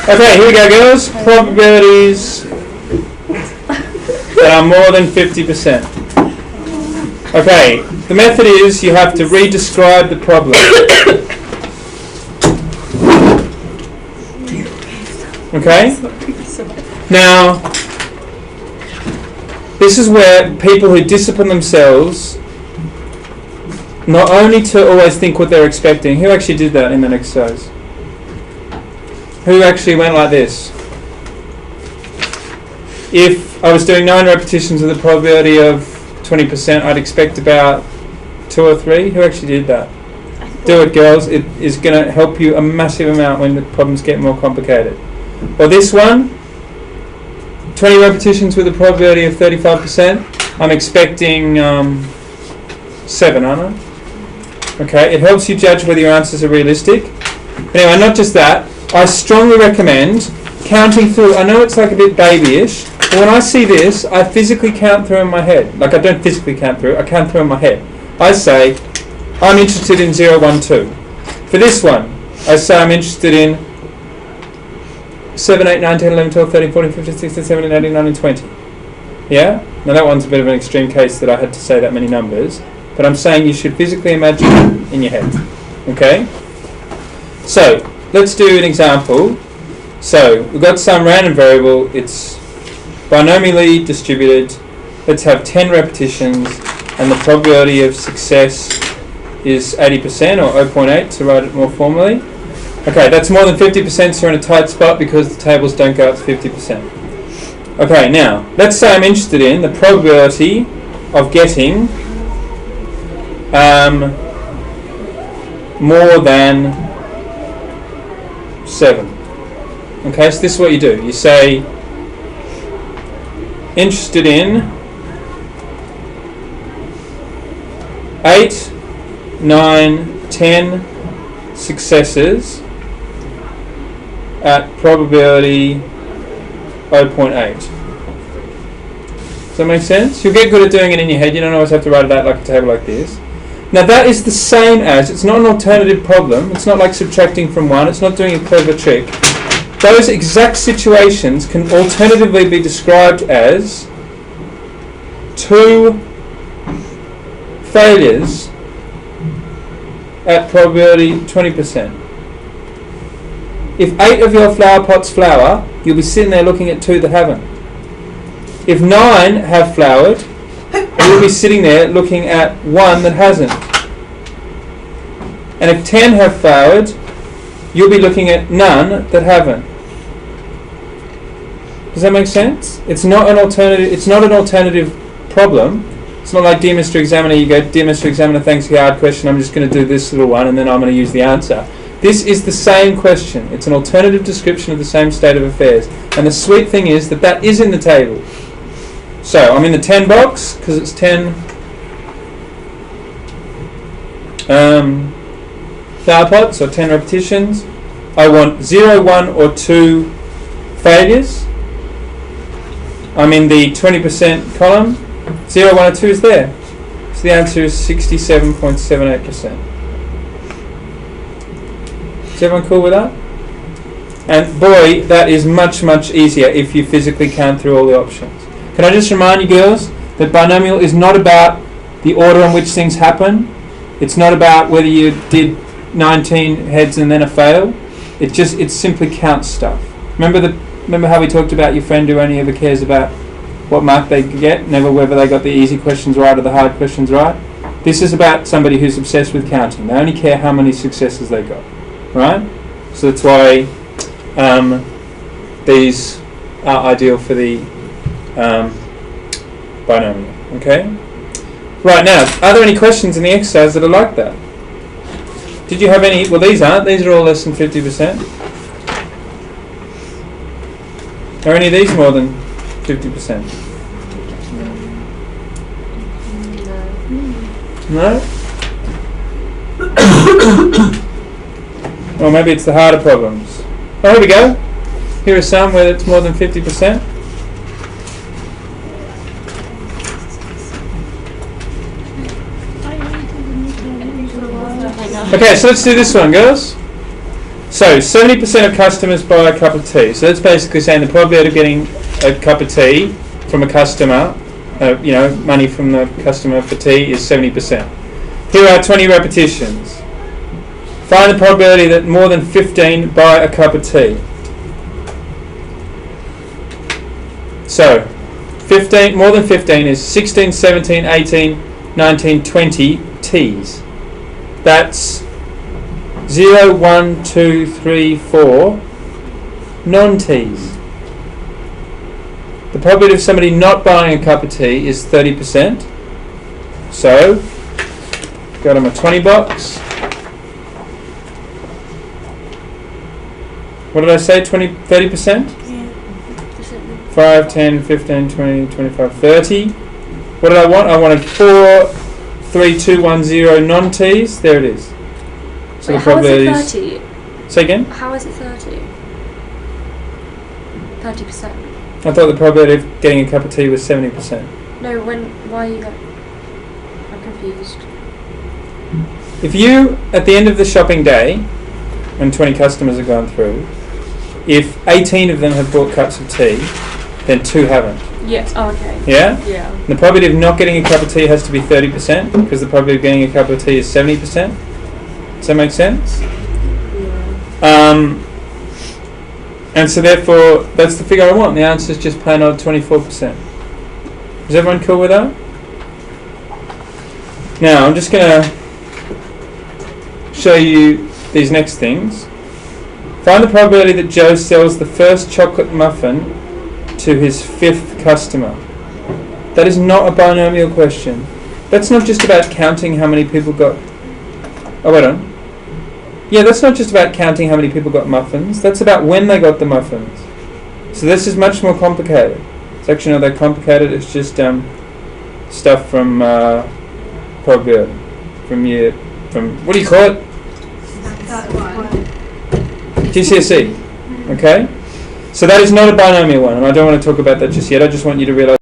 Okay, here we go, girls. Probabilities that are more than 50%. Okay, the method is you have to re-describe the problem. Okay? Now, this is where people who discipline themselves not only to always think what they're expecting. Who actually did that in that exercise? Who actually went like this? If I was doing 9 repetitions with a probability of 20%, I'd expect about 2 or 3. Who actually did that? Do it, girls. It is going to help you a massive amount when the problems get more complicated. Or this one, 20 repetitions with a probability of 35%. I'm expecting 7, aren't I? Okay, it helps you judge whether your answers are realistic. Anyway, not just that, I strongly recommend counting through. I know it's like a bit babyish, but when I see this, I physically count through in my head. Like, I don't physically count through, I count through in my head. I say, I'm interested in 0, 1, 2. For this one, I say I'm interested in 7, 8, 9, 10, 11, 12, 13, 14, 15, 16, 17, 18, 19, 20. Yeah? Now that one's a bit of an extreme case that I had to say that many numbers, but I'm saying you should physically imagine in your head. Okay? So, let's do an example. So, we've got some random variable, it's binomially distributed. Let's have 10 repetitions, and the probability of success is 80% or 0.8 to write it more formally. Okay, that's more than 50%, so you're in a tight spot because the tables don't go up to 50%. Okay, now, let's say I'm interested in the probability of getting more than 7. Okay, so this is what you do. You say, interested in 8, 9, 10 successes at probability 0.8. Does that make sense? You'll get good at doing it in your head. You don't always have to write it out like a table like this. Now that is the same as, it's not an alternative problem. It's not like subtracting from 1. It's not doing a clever trick. Those exact situations can alternatively be described as 2 failures at probability 20%. If 8 of your flower pots flower, you'll be sitting there looking at 2 that haven't. If 9 have flowered, you'll be sitting there looking at 1 that hasn't. And if 10 have flowered, you'll be looking at none that haven't. Does that make sense? It's not an alternative. It's not an alternative problem. It's not like, dear Mr. Examiner, you go, dear Mr. Examiner, thanks for your hard question. I'm just going to do this little one, and then I'm going to use the answer. This is the same question. It's an alternative description of the same state of affairs. And the sweet thing is that that is in the table. So I'm in the 10 box because it's 10 flower pots or 10 repetitions. I want 0, 1 or 2 failures. I'm in the 20% column. 0, 1 or 2 is there. So the answer is 67.78%. Is everyone cool with that? And boy, that is much, much easier if you physically count through all the options. Can I just remind you girls that binomial is not about the order in which things happen. It's not about whether you did 19 heads and then a fail. It simply counts stuff. Remember how we talked about your friend who only ever cares about what mark they get, never whether they got the easy questions right or the hard questions right? This is about somebody who's obsessed with counting. They only care how many successes they got. Right? So that's why these are ideal for the binomial. Okay? Right, now, are there any questions in the exercise that are like that? Did you have any? Well, these aren't. These are all less than 50%. Are any of these more than 50%? No? Or maybe it's the harder problems. Oh, here we go. Here are some where it's more than 50%. Okay, so let's do this one, girls. So 70% of customers buy a cup of tea. So that's basically saying the probability of getting a cup of tea from a customer, money from the customer for tea is 70%. Here are 20 repetitions. Find the probability that more than 15 buy a cup of tea. So, more than 15 is 16, 17, 18, 19, 20 teas. That's 0, 1, 2, 3, 4 non-teas. The probability of somebody not buying a cup of tea is 30%. So, go to my 20 box. What did I say? 30%? Yeah. 5, 10, 15, 20, 25, 30. What did I want? I wanted 4, 3, 2, 1, 0 non-teas. There it is. So wait, the probability how is it 30? Say again? How is it 30? 30%. I thought the probability of getting a cup of tea was 70%. No, why are you like... I'm confused. If you, at the end of the shopping day, when 20 customers have gone through, if 18 of them have bought cups of tea, then 2 haven't. Yes, oh, okay. Yeah? Yeah. And the probability of not getting a cup of tea has to be 30%, because the probability of getting a cup of tea is 70%. Does that make sense? Yeah. And so therefore, that's the figure I want. The answer is just plain old 24%. Is everyone cool with that? Now, I'm just going to show you these next things. Find the probability that Joe sells the first chocolate muffin to his 5th customer. That is not a binomial question. That's not just about counting how many people got... Oh, wait on. Yeah, that's not just about counting how many people got muffins. That's about when they got the muffins. So this is much more complicated. It's actually not that complicated. It's just stuff from probability. From what do you call it? GCSE. Okay? So that is not a binomial one, and I don't want to talk about that just yet. I just want you to realize